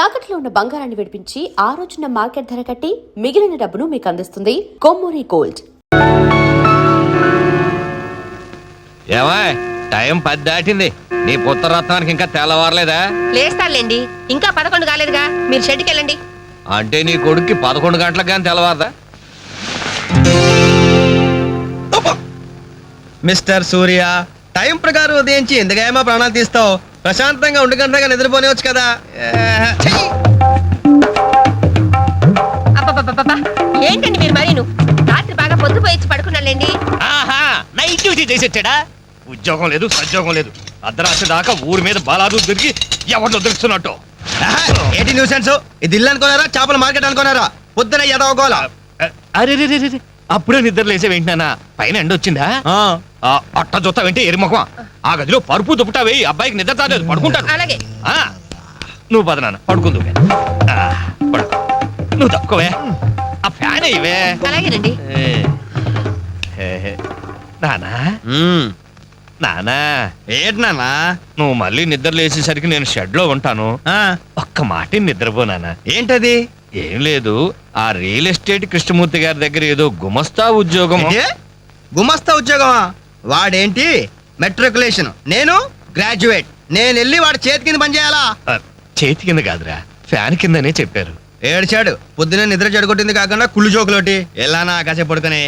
తాకట్లో ఉన్న బంగారాన్ని విడిపించి ఆ రోజున మార్కెట్ ధర కట్టి మిగిలిన డబ్బును మీకు అందిస్తుంది కొమ్మూరి గోల్డ్. టైం 10 దాటింది. నీ పుత్రరత్నానికి ఇంకా తెల్లవారలేదా? లేస్తానులేండి, ఇంకా 11 కాలేదుగా. మీరు షెడ్కి వెళ్ళండి. అంటే నీ కొడుక్కి 11 గంటలకు కానీ తెల్లవారదా? మిస్టర్ సూర్య, టైం ప్రకారం ఉదయించి ఎందుకేమో ప్రాణాలు తీస్తావు? ప్రశాంతంగా ఉండి గంటగా నిద్రపోనివచ్చు కదా. అబ్బబ్బబ్బబ్బా, ఏంటండి మీరు మరీను? రాత్రి బాగా పొద్దుపోయి పడుకున్నాలేండి. ఆహా, నైట్ డ్యూటీ చేసి వచ్చాడా? ఉద్యోగం లేదు, సద్యోగం లేదు. అర్ధరాత్రి దాకా ఊరి మీద బాలాదు తిరిగి ఎవరిలో దొరుకుతున్నట్టు. ఏంటి న్యూసెన్స్? ఇది ఇల్లు అనుకున్నారా, చేపల మార్కెట్ అనుకున్నారా? పొద్దున ఎదవకోవాలా? అరే అప్పుడే నిద్ర లేసే వింటున్నానా? పైన ఎండ వచ్చిందా? అట్ట జొత్త వెంటే ఎరిముఖం. ఆ గదిలో పరుపు దుప్పటా వేయి, అబ్బాయికి నిద్ర తాలేదు, పడుకుంటాడు. అలాగే. నువ్వు పద నాన్న, పడుకుందు. పడుకో, నువ్వు తక్కువే. ఆ ఫ్యాన్ ఇవే. అలాగేనండి. నానా నానా, ఏంటి నాన్న? నువ్వు మళ్ళీ నిద్ర లేచేసరికి నేను షెడ్ లో ఉంటాను. ఒక్క మాట నిద్రపోనానా. ఏంటది? ఏం లేదు, ఆ రియల్ ఎస్టేట్ కృష్ణమూర్తి గారి దగ్గర ఏదో గుమస్తా ఉద్యోగం. గుమస్తా ఉద్యోగమా? వాడేంటి మెట్రికులేషన్, నేను గ్రాడ్యుయేట్. నేను వెళ్ళి వాడి చేతి కింద పని చేయాలా? చేతి కింద కాదురా, ఫ్యాన్ కిందనే చెప్పారు. ఏడ్చాడు. పొద్దునే నిద్ర చెడగొట్టింది కాకుండా కుళ్ళు జోకులోటి. ఎలానా కాసేపు పడుకునే.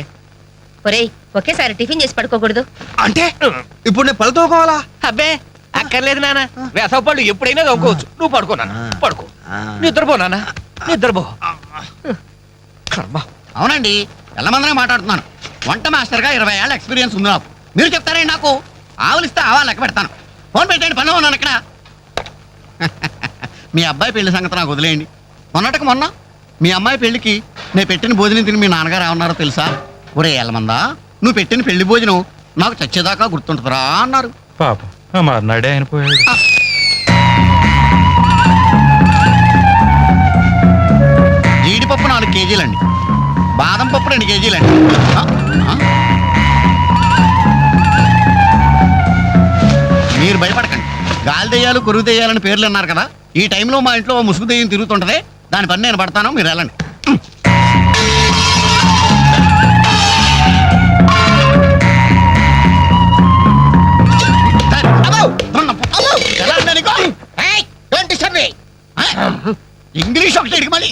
ఒరేయ్, ఒకేసారి టిఫిన్ చేసి పడుకోకూడదు. అంటే ఇప్పుడు నేను పళ్ళు తోకోవాలా? అబ్బే అక్కర్లేదు నాన్న, వేసవ పళ్ళు ఎప్పుడైనా తోకోవచ్చు. నువ్వు పడుకోనా, పడుకో. నిద్రపో నాన్న, నిద్రపో. అవునండి, ఎల్లమందనే మాట్లాడుతున్నాను. వంట మాస్టర్గా 20 ఏళ్ళ ఎక్స్పీరియన్స్ ఉంది నాకు. మీరు చెప్తారండి, నాకు ఆవులిస్తే ఆవాలు లెక్క పెడతాను. ఫోన్ పెట్టండి, పనిలో ఉన్నాను ఇక్కడ. మీ అబ్బాయి పెళ్లి సంగతి నాకు వదిలేయండి. మొన్నటికి మొన్న మీ అమ్మాయి పెళ్లికి నేను పెట్టిన భోజనం తిని మీ నాన్నగారు ఏమన్నారో తెలుసా? ఒరే ఎల్లమందా, నువ్వు పెట్టిన పెళ్లి భోజనం నాకు చచ్చేదాకా గుర్తుంటుందిరా అన్నారు. పాప మర్నాడే ఆయన పోయాడు. జీడిపప్పు 4 కేజీలండి, బాదం పప్పు 2 కేజీలండి. మీరు భయపడకండి. గాలి దెయ్యాలు, కొరుగు దెయ్యాలని పేర్లు అన్నారు కదా. ఈ టైంలో మా ఇంట్లో ముసుగు దెయ్యం తిరుగుతుంటది. దాని పని నేను పడతాను, మీరు వెళ్ళండి. ఇంగ్లీష్ ఒకటి మళ్ళీ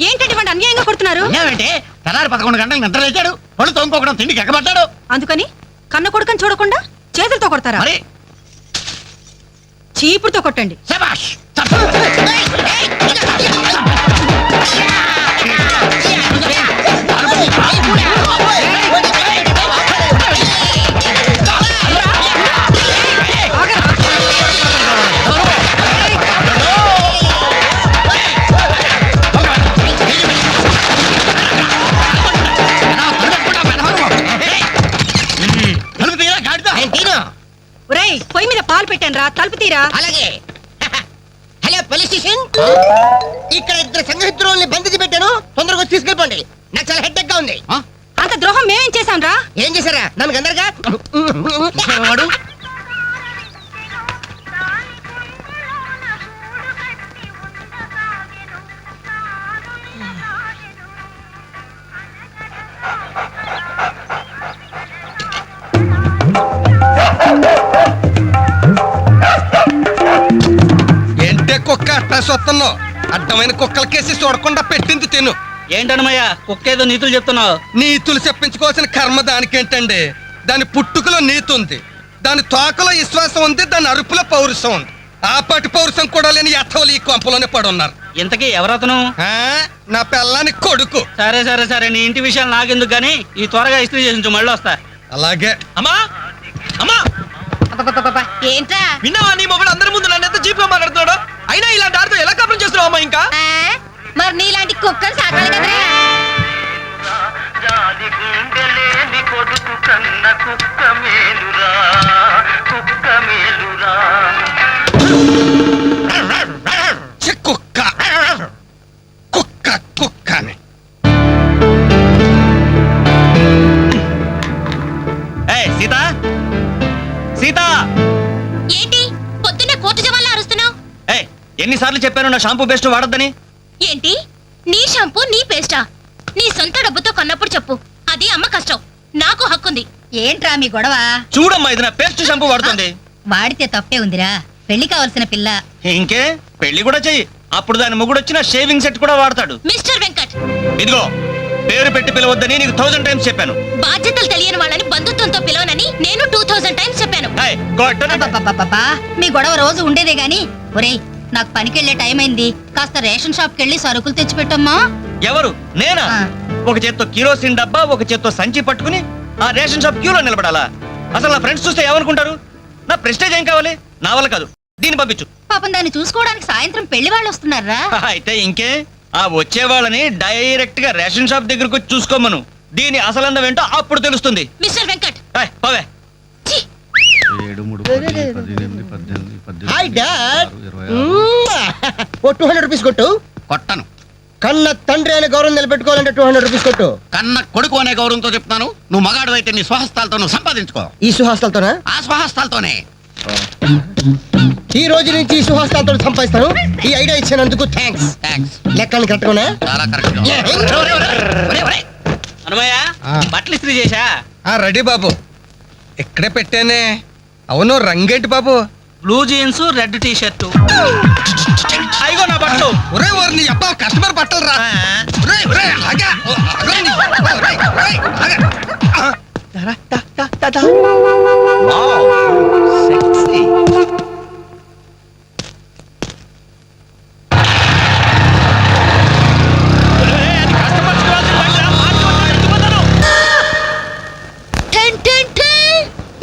ఏంటంటే వాడు అన్యాయంగా కొడుతున్నారు. ఏమంటే తెల్లారి 11 గంటలకు నిద్ర లేచాడు, పళ్ళు తోముకోవడం, తిండికి ఎక్కబడ్డాడు. అందుకని కన్న కొడుకని చూడకుండా చేతులతో కొడతారా? మరి చీపుడుతో కొట్టండి. శభాష్. ఒరేయ్, పొయ్యి మీద పాలు పెట్టాను రా, తలుపు తీరా. అలాగే. హలో పోలీస్ స్టేషన్, ఇక్కడ 2 సంఘహితుల్ని బంధించి పెట్టాను. తొందరగా వచ్చి తీసుకెళ్ళిపోండి. నాకు చాలా హెడ్డెక్ గా ఉంది. అంత ద్రోహం మేమేం చేశాం రా? ఏం చేశారా? నన్ను అందరుగా వాడు ఏంటే కుక్క అట్టా సొత్తంలో అడ్డమైన కుక్కలకేసి చూడకుండా పెట్టింది తిను. ఏంటన్నమయ్యా, కుక్కేదో నీతులు చెప్తున్నావు? నీతులు చెప్పించుకోవాల్సిన కర్మ దానికేంటండి? దాని పుట్టుకలో నీతి ఉంది, దాని తోకలో విశ్వాసం ఉంది, దాని అరుపులో పౌరుషం ఉంది. ఆ పాటి పౌరుషం కూడా లేని యథవలు ఈ కొంపలోనే పడున్నారు. ఇంతకీ ఎవరతను? నా పిల్లని కొడుకు. సరే సరే సరే, నీ ఇంటి విషయాలు నాకెందుకు గానీ ఈ త్వరగా ఇస్త్రీ చేసి మళ్ళీ వస్తా. అలాగే. అమ్మా అమ్మా, ఏంట్రా? విన్నావా? నీ మొబైల్ అందరి ముందు నన్ను ఎంత చీప్ గా మాట్లాడుతున్నాడు. అయినా ఇలాంటి ఆడితో ఎలా కాపురం చేస్తున్నావు అమ్మా? ఇంకా మరి నీలాంటి కుక్కలు సాకాలి కదా. కుక్క కుక్క కుక్కని. సీత, సీత, ఏంటి పొద్దున్నే కోర్టు జవాన్లా అరుస్తున్నావు? ఎన్నిసార్లు చెప్పాను నా షాంపూ బెస్ట్ వాడొద్దని? ఏంటి నీ షాంపూ నీ పేస్టా? నీ సొంత డబ్బుతో కొన్నప్పుడు చెప్పు, అది అమ్మ కష్టం, నాకు హక్కుంది. ఏంట్రా మీ గొడవ? చూడమ్మా, ఇది నా పేస్ట్ షాంపూ వాడుతుంది. వాడితే తప్పే ఉందిరా, పెళ్లి కావాల్సిన పిల్ల. ఇంకే పెళ్లి కూడా చెయ్యి, అప్పుడు దాని మొగుడు వచ్చిన షేవింగ్ సెట్ కూడా వాడతాడు. మిస్టర్ వెంకట్, ఇదిగో పేరు పెట్టి పిలవద్దని నీకు 1000 టైమ్స్ చెప్పాను. బాధ్యతలు తెలియని వాళ్ళని బంధుత్వంతో పిలవనని నేను 2000 టైమ్స్ చెప్పాను. ఏయ్, కొట్టను. అబ్బబ్బబ్బబ్బా, మీ గొడవ రోజు ఉండేదే గాని. ఒరేయ్, నాకు పనికెళ్లే టైం అయింది, కాస్త రేషన్ షాప్ కెళ్ళి సరుకులు తెచ్చిపెట్టమ్మా. ఎవరు? నేనా? ఆ. ఒక చేత్తో కిరోసిన్ డబ్బా, ఒక చేత్తో సంచి పట్టుకుని ఆ రేషన్ షాప్ క్యూలో నిలబడాలా? అసలు నా ఫ్రెండ్స్ చూస్తే ఏమనుకుంటారు? నా ప్రెస్టేజ్ ఏం కావాలి? నా వల్ల కాదు, దీన్ని పంపించు. పాపం దాన్ని చూసుకోవడానికి సాయంత్రం పెళ్లి వాళ్ళు వస్తున్నారా? అయితే ఇంకే, ఆ వచ్చే వాళ్ళని డైరెక్ట్ గా రేషన్ షాప్ దగ్గరకు వచ్చి చూసుకోమను. దీని అసలందం ఏంటో అప్పుడు తెలుస్తుంది. మిస్టర్ వెంకట్, ఏయ్, పోవే. ఛీ! 7, 3, 10, 18, 18, హాయ్ 18, డాడ్ 26. ఓ 200 రూపీస్ కొట్టు. కొట్టను. కన్న తండ్రి అనే గౌరవం నిలబెట్టుకోవాలంటే 200 రూపీస్ కొట్టు. కన్న కొడుకు అనే గౌరవంతో చెప్తాను, నువ్వు మగాడు అయితే నీ స్వహస్తాలతో నువ్వు సంపాదించుకో. ఈ సుహాస్తాలతోనా? ఆ స్వహస్తాలతోనే. ఈ రోజు నుంచి ఈ సుహాస్తాలతో సంపాదిస్తాను. ఈ ఐడియా ఇచ్చినందుకు థ్యాంక్స్. థ్యాంక్స్. లెక్కలు కరెక్ట్గానే? చాలా కరెక్ట్. అనమయ్య, బట్టలు ఇస్త్రీ చేశా? రెడీ బాబు, ఇక్కడే పెట్టానే. అవును, రంగేంటి బాబు? Blue jeans, red T shirt. అయ్యో నా బట్టలు. ఒరే ఓరి నీ అబ్బా, కస్టమర్ బట్టలు రా. ఒరే, ఒరే, ఆగా. ఓ, ఆగా నీ. ఒరేయ్, ఒరేయ్, ఆగా. Wow, sexy.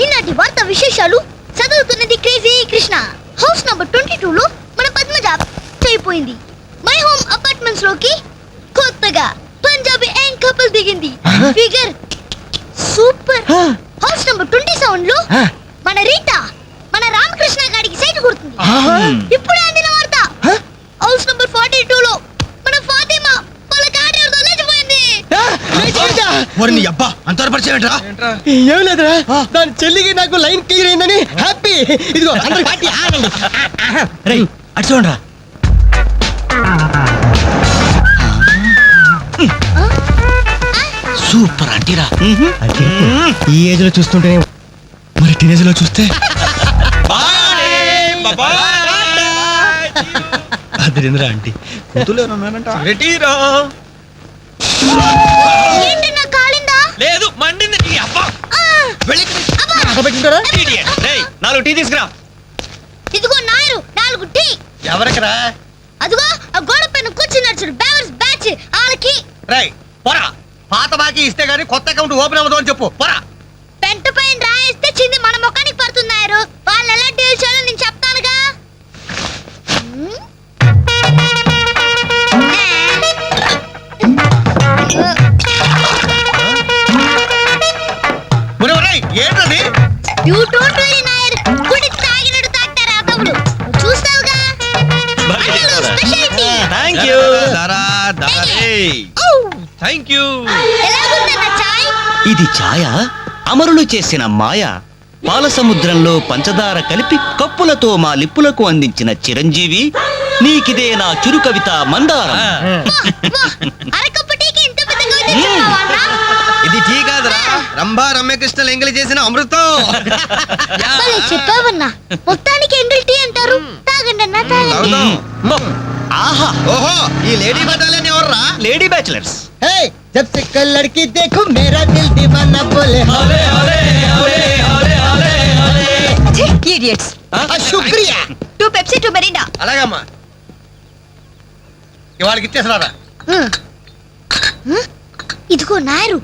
ఈనాటి వార్త విశేషాలు చదువుతున్నది క్రేజీ కృష్ణ. హౌస్ నంబర్ 22 లో మన పద్మజ అయిపోయింది. మై హోమ్ అపార్ట్మెంట్స్ లోకి కొత్తగా పంజాబీ యాంగ్ కపుల్ దిగింది. Figure super. హౌస్ నంబర్ 27 లో మన రీటా మన రామకృష్ణ గారికి సైట్ కొడుతుంది. ఇప్పుడే అందిన వార్త. హౌస్ నంబర్ 42 లో మన ఫాతిమా వాళ్ళ కార్యాలతో లేచిపోయింది. నీ అబ్బా అంత పరిచయం ఏంట్రా? ఏం లేదురా, దాని చెల్లికి నాకు లైన్ క్లియర్ అయిందని హ్యాపీ. ఇదిగో అందరికి పార్టీ. ఆగండి. అటు చూడరా. సూపర్ అంటీరా. ఈ ఏజ్ లో చూస్తుంటే మరి టీనేజ్ లో చూస్తే అదిరింద్రా ఆంటీ. ఏంటి నా కాలిందా? లేదు, మండింది. నీ అబ్బా. పెట్టింటారా? Idiot. రేయ్, 4 టీ తీసుకురా. ఇదిగో నాయరు 4 టీ. ఎవరికరా? అదిగో ఆ గోడ పైన కూర్చున్నాడు చూడు, బేవర్స్ బ్యాచ్ వాళ్ళకి. రై పోరా, పాత బాకీ ఇస్తే గానీ కొత్త అకౌంట్ ఓపెన్ అవ్వదు అని చెప్పు. పోరా. పెంట పైన రాయిస్తే చింది మన ముఖానికి పడుతున్నారు. వాళ్ళు ఎలా డీల్ చేయాలో నేను చెప్తానుగా. ఏంటది? You don't worry, Nair. గుడి తాగినట్టు తాగుతారు అదవులు. చూస్తావుగా. అందులో స్పెషాలిటీ. Thank you. ఔ! Thank you. ఎలాగుందన్న చాయ్? ఇది ఛాయ అమరులు చేసిన మాయ. పాల సముద్రంలో పంచదార కలిపి కప్పులతో మా లిప్పులకు అందించిన చిరంజీవి, నీకిదే నా చురు కవిత మందారం. వా, అరకప్పు టీకి ఇంత పెద్ద కవిత చెప్పావా అన్న? ఇది టీ కాదురా, రంభా రమ్యకృష్ణ ఎంగిలి చేసిన అమృతం. భలే చెప్పావన్నా. మొత్తానికి ఎంగిల్ టీ అంటారు. తాగండి అన్న, తాగండి. ఆహా, ఓహో, ఈ లేడీ బటాలియన్ ఎవర్రా? Lady bachelors. Hey, जब से कल लड़की देखो मेरा दिल दीवाना बोले Idiots. శుక్రియా. 2 Pepsi, 2 Mirinda. అలాగమ్మా, ఇవాళకి ఇచ్చేసరారా. ఇదిగో నాయరు,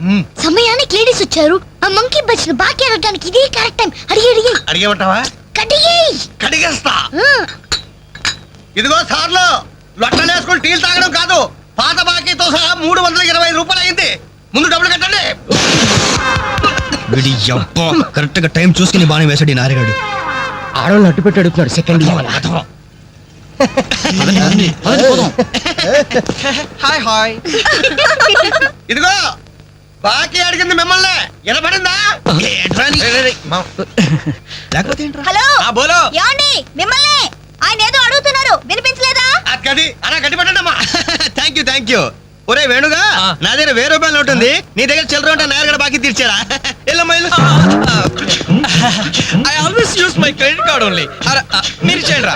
సమయానికి లేడీస్ వచ్చారు. ఆ మంకీ బచ్చిన బాకీ అడగడానికి ఇదే కరెక్ట్ టైం. అడిగి అడిగి అడిగేమంటావా? కడిగేయ్. కడిగేస్తా. ఇదిగో సార్లు, లొట్టలు వేసుకుని టీలు తాగడం కాదు, పాత బాకీతో సహా 325 రూపాయలు అయింది. ముందు డబ్బులు కట్టండి. కరెక్ట్ గా టైం చూసుకుని బాగానే వేసాడు ఈ నారిగాడు. ఆడవాళ్ళు అట్టు పెట్టి అడుగుతున్నాడు. Second hi hi. ఇదిగో బాకీ అడిగింది మిమ్మల్ని, వినపడిందా? హలో బోలో. ఏమండి మిమ్మల్ని? ఆయన ఏదో అడుగుతున్నారు వినిపించలేదా? గది అలా గట్టి పట్టండి అమ్మా. థ్యాంక్ యూ ఒరే వేణుగా నా దగ్గర 1000 రూపాయలు నోటు ఉంది, నీ దగ్గర చిల్లర ఉంటే నేరుగా బాకీ తీర్చారా? ఎల్లమ్మా I always use my credit card only. మీరు చేయండి రా.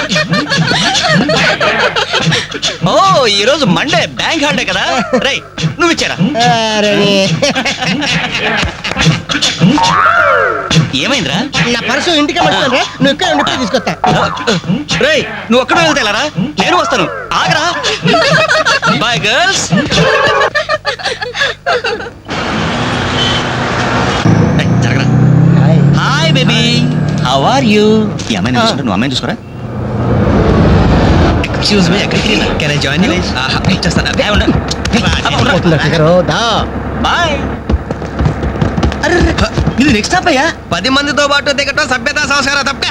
ఓ ఈ రోజు మండే బ్యాంక్ హాలిడే కదా, రై నువ్వు ఇచ్చారా? ఏమైందిరా? నా పర్సు ఇంటికి మర్చిపోయాను రా. నువ్వు ఇక్కడ ఉండి తీసుకొస్తా. రేయ్ నువ్వు ఒక్కడే వెళ్తే ఎలారా? నేను వస్తాను, ఆగరా. Bye girls. జరగరా. Hi baby, how are you? ఈ అమ్మాయిని చూసుకుంటా, నువ్వు అమ్మాయిని చూసుకోరా. ఎక్స్క్యూజ్ మీ, ఎక్కడికి? Can I join you? ఇచ్చేస్తాను. బాయ్. ఇది నెక్స్ట్ స్టాప్ అయ్యా. 10 మందితో పాటు దిగటం సభ్యతా సంస్కారం తప్పే.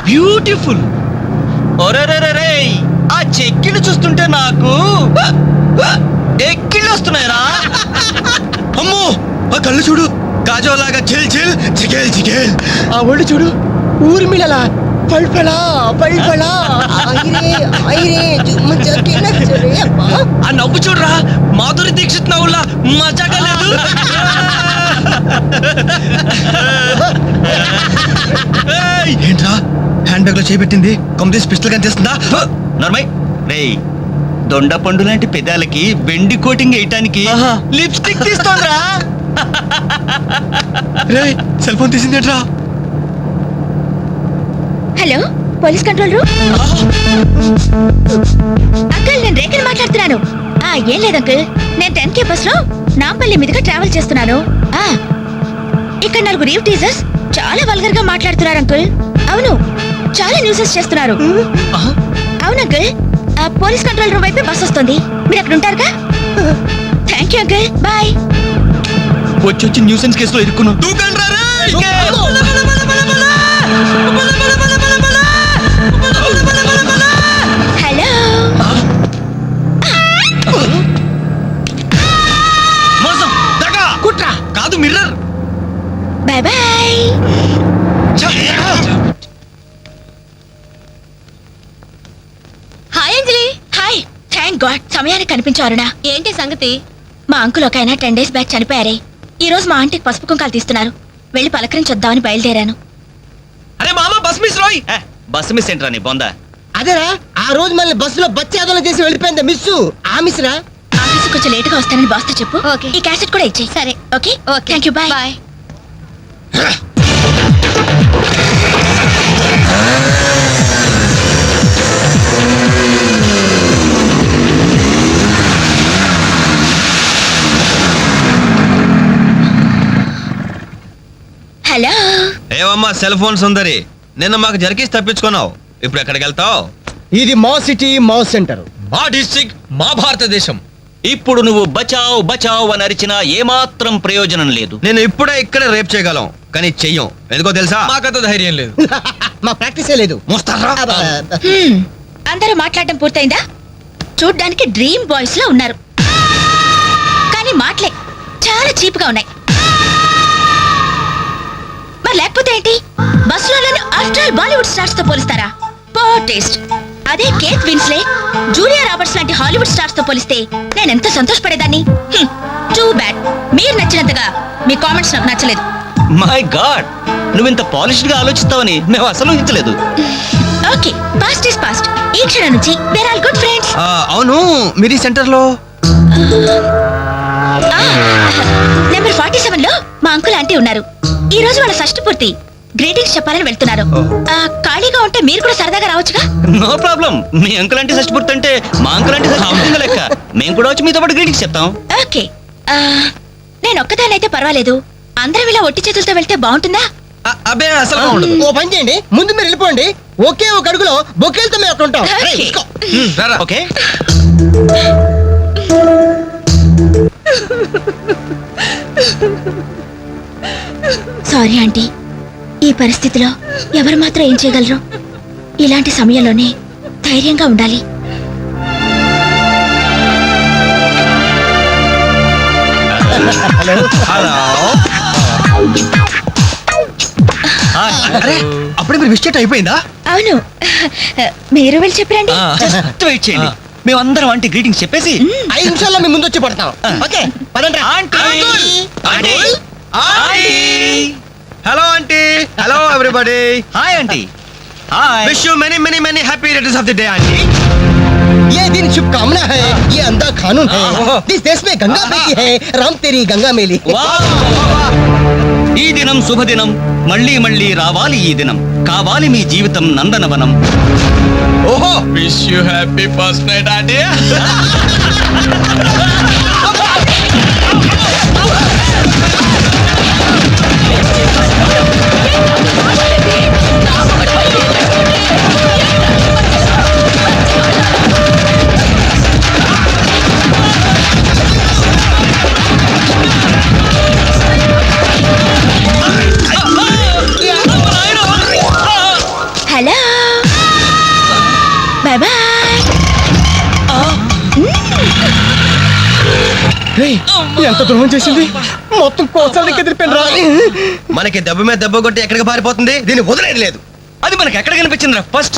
బ్యూటిఫుల్. ఒరేరేరే, ఆ చెక్కిళ్ళు చూస్తుంటే నాకు ఎక్కిళ్ళు వస్తున్నాయిరా. అమ్మో ఆ కళ్ళు చూడు, కాజోలాగా చిల్ చిల్ చికేల్ చికేల్. ఆ ఒళ్ళు చూడు, ఊర్మిళలా పల్పలా పల్పలా. ఆ నవ్వు చూడరా, మాధురి దీక్షిత్ నవ్వులా మజాగా లేదు. ఏంట్రా హ్యాండ్ బ్యాగ్ లో చేపెట్టింది? కంప్లీట్ పిస్టల్ కనిపిస్తుందా? నర్మై రేయ్, దొండ పండు లాంటి పెదాలకి వెండి కోటింగ్ వేయటానికి లిప్స్టిక్ తీస్తోందిరా. రేయ్ సెల్ ఫోన్ తీసిందేంట్రా? Hello police control room. Uncle నేను రేఖని మాట్లాడుతున్నాను. ఏం లేదు అంకుల్, నేను 10K బస్ లో నాంపల్లి మీదుగా ట్రావెల్ చేస్తున్నాను. ఇక్కడ 4 రీవ్ టీజర్స్ చాలా వల్గర్ గా మాట్లాడుతున్నారు అంకుల్. అవును, చాలా న్యూసెస్ చేస్తున్నారు. అవును అంకుల్, పోలీస్ కంట్రోల్ రూమ్ వైపు బస్ వస్తుంది, మీరు అక్కడ ఉంటారుగా? Thank you uncle, bye. వచ్చి న్యూసెన్స్ కేసులో ఇరుక్కున్నావు. హలో మోసం, దగా, కుట్ర కాదు mirror. Bye bye. Hi Anjali. Hi, thank God సమయానికి కనిపించారునా. ఏంటి సంగతి? మా అంకుల్ ఒక ఆయన 10 days బ్యాక్ చనిపోయారే. ఈ రోజు మా ఆంటీకి పసుపు కుంకాలు తీస్తున్నారు, వెళ్ళి పలకరించొద్దామని బయలుదేరాను. అరే మామ బస్ మిస్ రోయ్. బస్ మిస్ ఏంట్రా నీ బొందా? అదేరా, ఆ రోజు మళ్ళీ బస్సులో బచ్చాదోళన చేసి వెళ్ళిపోయింది మిస్. ఆ మిస్ రా. ఆఫీస్ కొంచెం లేటుగా వస్తానని బాస్తో చెప్పు. ఓకే. ఈ క్యాసెట్ కూడా ఇచ్చేయి. సరే. Okay. Thank you, bye bye. Hello. ఏమమ్మా సెల్ ఫోన్ సుందరి, నిన్న మాకు జరిగేసి తప్పించుకున్నావు, ఇప్పుడు ఎక్కడికి వెళ్తావు? ఇది మా సిటీ, మా సెంటర్, మా డిస్ట్రిక్ట్, మా భారతదేశం. ఇప్పుడు నువ్వు బచావ్ బచావ్ అని అరిచినా ఏమాత్రం ప్రయోజనం లేదు. నేను ఇప్పుడే ఇక్కడ రేప్ చేయగలం, కానీ చెయ్యం. ఎందుకో తెలుసా? మాకంత ధైర్యం లేదు. మా ప్రాక్టీసే లేదు. మోస్తారా? అందరూ మాట్లాడడం పూర్తయిందా? చూడ్డానికి డ్రీమ్ బాయ్స్ లో ఉన్నారు, కానీ మాటలే చాలా చీప్ గా ఉన్నాయి. మరి లేకపోతే ఏంటి? బస్సులో నన్ను ఆఫ్టర్ ఆల్ బాలీవుడ్ స్టార్స్ తో పోలిస్తారా? Poor taste. అదే కేత్ విన్స్లే, జూలియా రాబర్ట్స్ లాంటి హాలీవుడ్ స్టార్స్ తో పోలిస్తే నేను ఎంత సంతోషపడేదాన్ని. టూ బ్యాడ్, మీరు నచ్చినంతగా మీ కామెంట్స్ నాకు నచ్చలేదు. మై గాడ్, నువ్వు ఇంత పాలిష్డ్ గా ఆలోచిస్తావని మేము అసలు ఊహించలేదు. Okay, past is past. ఈ క్షణం నుంచి వేర్ ఆల్ గుడ్ ఫ్రెండ్స్. అవును, మీరు ఈ సెంటర్ లో నెంబర్ 47 లో మా అంకుల్ ఆంటీ ఉన్నారు. ఈ రోజు వాళ్ళ షష్ఠి పూర్తి. గ్రీటింగ్స్ చెప్పాలని వెళ్తున్నారు. ఖాళీగా ఉంటే మీరు కూడా సరదాగా రావచ్చుగా. No problem. మీ అంకుల్ అంటే షష్టి అంటే మా అంకుల్ అంటే షష్టి లెక్క. మేము కూడా వచ్చి మీతో పాటు గ్రీటింగ్స్ చెప్తాం. ఓకే. నేను ఒక్కదానైతే పర్వాలేదు. అందరం ఇలా ఒట్టి చేతులతో వెళ్తే బాగుంటుందా? అబ్బే అసలు ఉండదు. ఓ పని చేయండి, ముందు మీరు వెళ్ళిపోండి. ఒకే ఒక అడుగులో బొక్కేలతో మేము అక్కడ ఉంటాం. రేయ్, ఓకే. తీసుకో. రారా. ఓకే. సారీ ఆంటీ, ఈ పరిస్థితిలో ఎవరు మాత్రం ఏం చేయగలరు? ఇలాంటి సమయంలోనే ధైర్యంగా ఉండాలి. అరే అప్పుడే మీరు విష్ అయిపోయిందా? అవును, మీరు వెళ్ళి చెప్పరండి. జస్ట్ వెయిట్ చేయండి. మేమందరం ఆంటీ గ్రీటింగ్స్ చెప్పేసి 5 నిమిషాల్లో మేము ముందు వచ్చి పడతాం. ఓకే పదండి. Aunty! Aunty! Hello aunty. Hello everybody. Hi aunty. Hi. Wish you many many many happy returns of the day aunty. ये दिन शुभकामना है, ये अंधा कानून है. इस देश में गंगा बेटी है, राम तेरी गंगा मेली. ఈ దినం శుభదినం. మళ్ళీ మళ్ళీ రావాలి ఈ దినం. కావాలి మీ జీవితం నందనవనం. ఓహో wish you happy first night aunty. Hello, bye bye. ఎంత ద్రోహం చేసింది, మొత్తం కోసాలకి ఎదిరిపోయిన రా. మనకి దెబ్బ మీద దెబ్బ కొట్టి ఎక్కడికి పారిపోతుంది, దీన్ని వదిలేదు లేదు. అది మనకి ఎక్కడ కనిపించిందిరా ఫస్ట్?